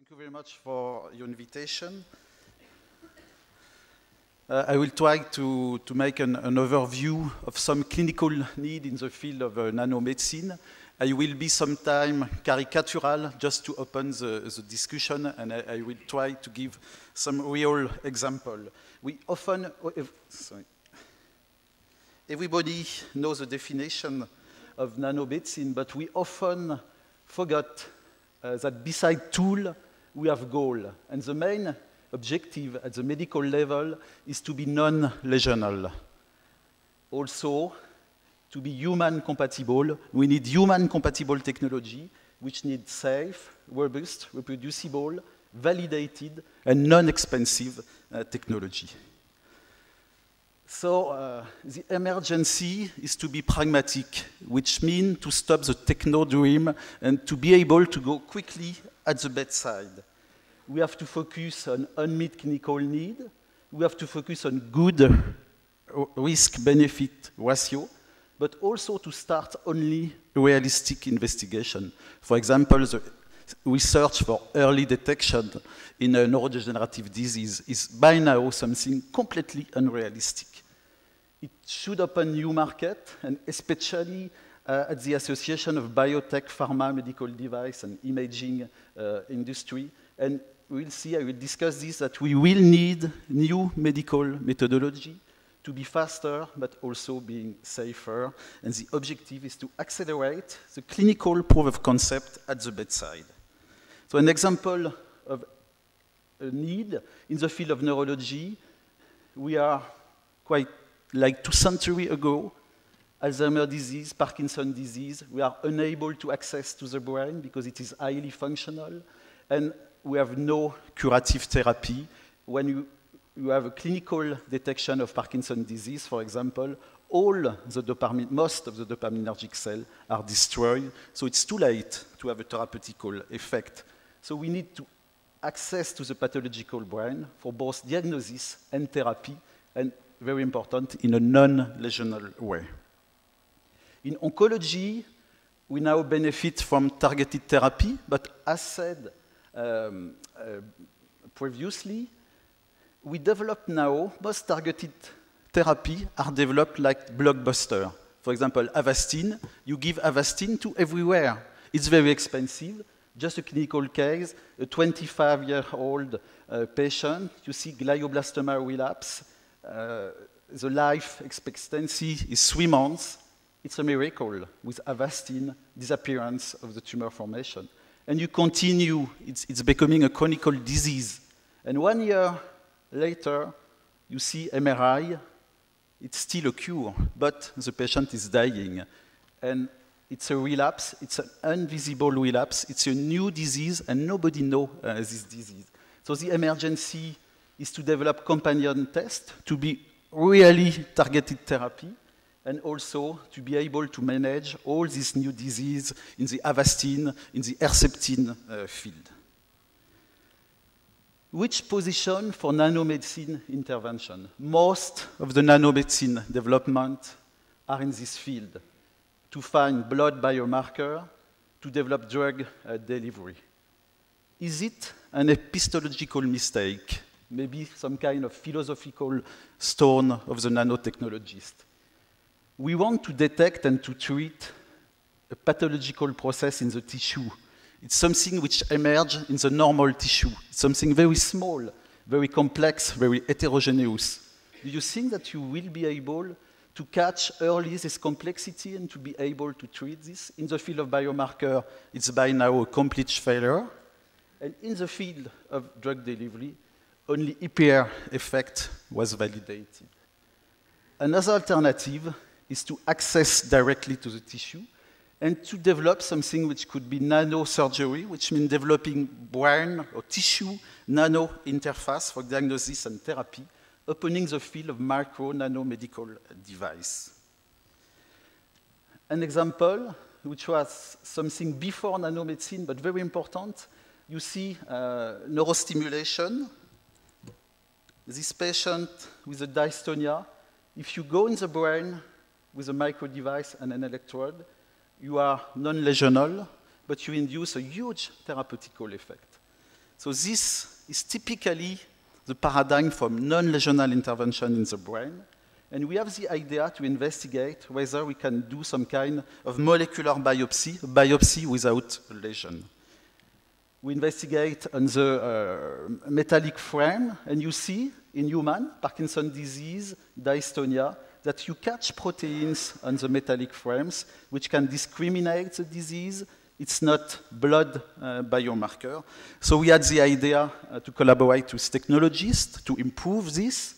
Thank you very much for your invitation. I will try to make an overview of some clinical need in the field of nanomedicine. I will be sometime caricatural just to open the discussion, and I will try to give some real example. We often, everybody knows the definition of nanomedicine, but we often forgot that beside tool, we have goal. And the main objective at the medical level is to be non-lesional. Also, to be human compatible, we need human compatible technology, which needs safe, robust, reproducible, validated, and non-expensive technology. So the emergency is to be pragmatic, which means to stop the techno dream and to be able to go quickly at the bedside. We have to focus on unmet clinical need. We have to focus on good risk-benefit ratio, but also to start only realistic investigation. For example, the research for early detection in a neurodegenerative disease is by now something completely unrealistic. It should open new market, and especially at the Association of Biotech, Pharma, Medical Device, and Imaging industry. And we'll see, I will discuss this, that we will need new medical methodology to be faster, but also being safer. And the objective is to accelerate the clinical proof of concept at the bedside. So an example of a need in the field of neurology, we are quite like 2 centuries ago, Alzheimer's disease, Parkinson's disease, we are unable to access to the brain because it is highly functional, and we have no curative therapy. When you have a clinical detection of Parkinson's disease, for example, all the dopamine, most of the dopaminergic cells are destroyed, so it's too late to have a therapeutical effect. So we need to access to the pathological brain for both diagnosis and therapy, and very important, in a non-lesional way. In oncology, we now benefit from targeted therapy, but as said previously, we develop now, most targeted therapy are developed like blockbuster. For example, Avastin, you give Avastin to everywhere. It's very expensive. Just a clinical case, a 25-year-old patient, you see glioblastoma relapse, the life expectancy is 3 months. It's a miracle with Avastin, disappearance of the tumor formation. And you continue, it's becoming a chronic disease. And 1 year later, you see MRI, it's still a cure, but the patient is dying. And it's a relapse, it's an invisible relapse, it's a new disease, and nobody knows this disease. So the emergency is to develop companion tests, to be really targeted therapy, and also to be able to manage all these new diseases in the Avastin, in the Herceptin field. Which position for nanomedicine intervention? Most of the nanomedicine development are in this field, to find blood biomarker, to develop drug delivery. Is it an epistemological mistake? Maybe some kind of philosophical stone of the nanotechnologist. We want to detect and to treat a pathological process in the tissue. It's something which emerges in the normal tissue. It's something very small, very complex, very heterogeneous. Do you think that you will be able to catch early this complexity and to be able to treat this? In the field of biomarker, it's by now a complete failure. And in the field of drug delivery, only EPR effect was validated. Another alternative is to access directly to the tissue and to develop something which could be nanosurgery, which means developing brain or tissue nano interface for diagnosis and therapy, opening the field of micro-nanomedical device. An example, which was something before nanomedicine, but very important, you see neurostimulation. This patient with a dystonia, if you go in the brain with a micro device and an electrode, you are non-lesional, but you induce a huge therapeutical effect. So this is typically the paradigm from non-lesional intervention in the brain. And we have the idea to investigate whether we can do some kind of molecular biopsy, a biopsy without a lesion. We investigate on the metallic frame, and you see in human, Parkinson's disease, dystonia, that you catch proteins on the metallic frames, which can discriminate the disease. It's not blood biomarker. So we had the idea to collaborate with technologists to improve this.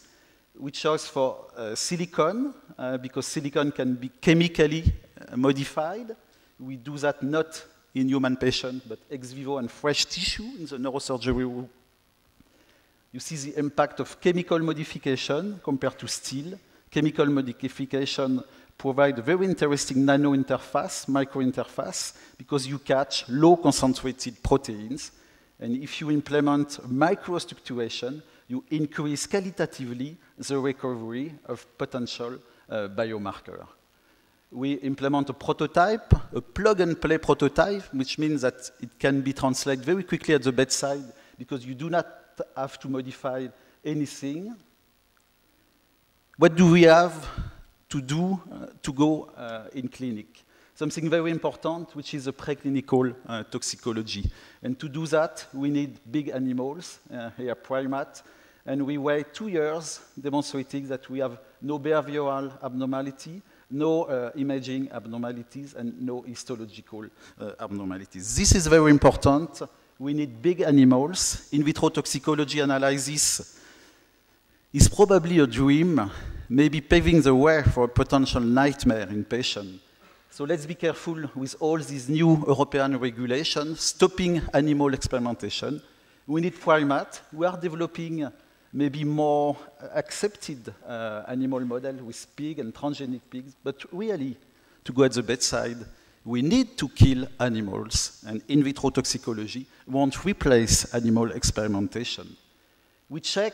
We chose for silicon, because silicon can be chemically modified. We do that not in human patients, but ex vivo and fresh tissue in the neurosurgery room. You see the impact of chemical modification compared to steel. Chemical modification provide a very interesting nano interface, micro interface, because you catch low concentrated proteins. And if you implement microstructuration, you increase qualitatively the recovery of potential biomarker. We implement a prototype, a plug-and-play prototype, which means that it can be translated very quickly at the bedside because you do not have to modify anything. What do we have to do to go in clinic? Something very important, which is a preclinical toxicology. And to do that, we need big animals, here primate, and we wait 2 years demonstrating that we have no behavioral abnormality, no imaging abnormalities, and no histological abnormalities. This is very important. We need big animals. In vitro toxicology analysis is probably a dream, maybe paving the way for a potential nightmare in patients. So let's be careful with all these new European regulations, stopping animal experimentation. We need primate. We are developing maybe more accepted animal model with pig and transgenic pigs, but really, to go at the bedside, we need to kill animals, and in vitro toxicology won't replace animal experimentation. We check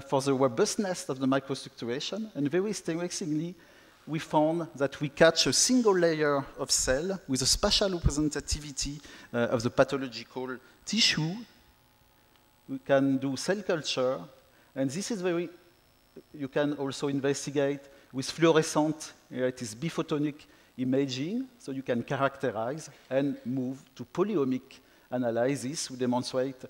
for the robustness of the microstructuration, and very interestingly, we found that we catch a single layer of cell with a spatial representativity of the pathological tissue. We can do cell culture, and this is very, you can also investigate with fluorescent, here it is biphotonic imaging, so you can characterize and move to polyomic analysis. We demonstrate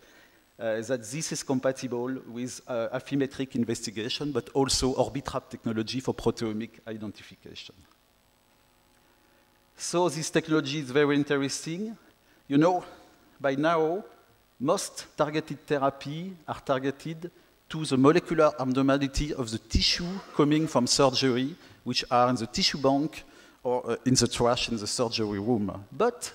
that this is compatible with Affymetric investigation, but also Orbitrap technology for proteomic identification. So this technology is very interesting. You know, by now, most targeted therapy are targeted to the molecular abnormality of the tissue coming from surgery, which are in the tissue bank or in the trash in the surgery room. But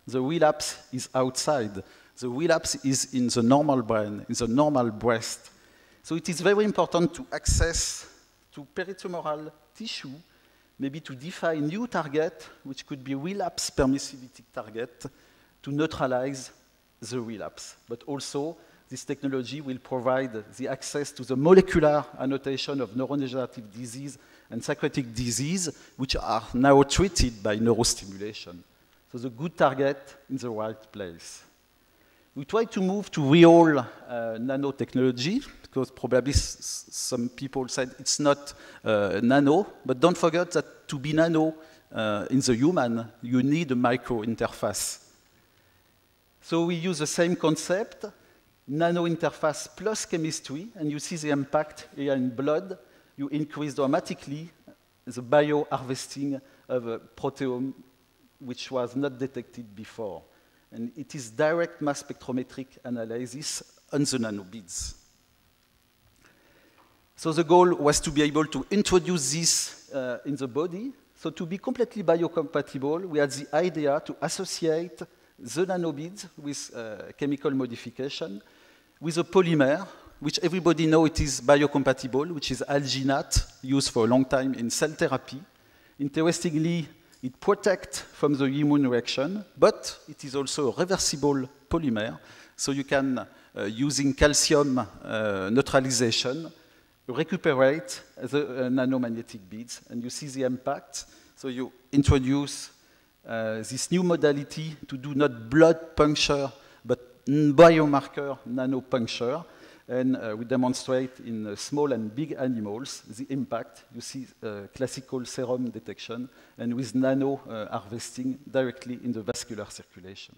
the relapse is outside. The relapse is in the normal brain, in the normal breast. So it is very important to access to peritumoral tissue, maybe to define new target, which could be relapse permissibility target, to neutralize the relapse. But also, this technology will provide the access to the molecular annotation of neurodegenerative disease and psychotic disease, which are now treated by neurostimulation. So the good target in the right place. We try to move to real nanotechnology, because probably some people said it's not nano, but don't forget that to be nano in the human, you need a micro interface. So we use the same concept, nano interface plus chemistry, and you see the impact here in blood. You increase dramatically the bioharvesting of a proteome which was not detected before. And it is direct mass spectrometric analysis on the nanobeads. So the goal was to be able to introduce this in the body. So to be completely biocompatible, we had the idea to associate the nanobeads with chemical modification with a polymer, which everybody knows it is biocompatible, which is alginate, used for a long time in cell therapy. Interestingly, it protects from the immune reaction, but it is also a reversible polymer. So you can, using calcium neutralization, recuperate the nanomagnetic beads, and you see the impact. So you introduce this new modality to do not blood puncture, but biomarker nanopuncture, and we demonstrate in small and big animals the impact. You see classical serum detection, and with nano harvesting directly in the vascular circulation.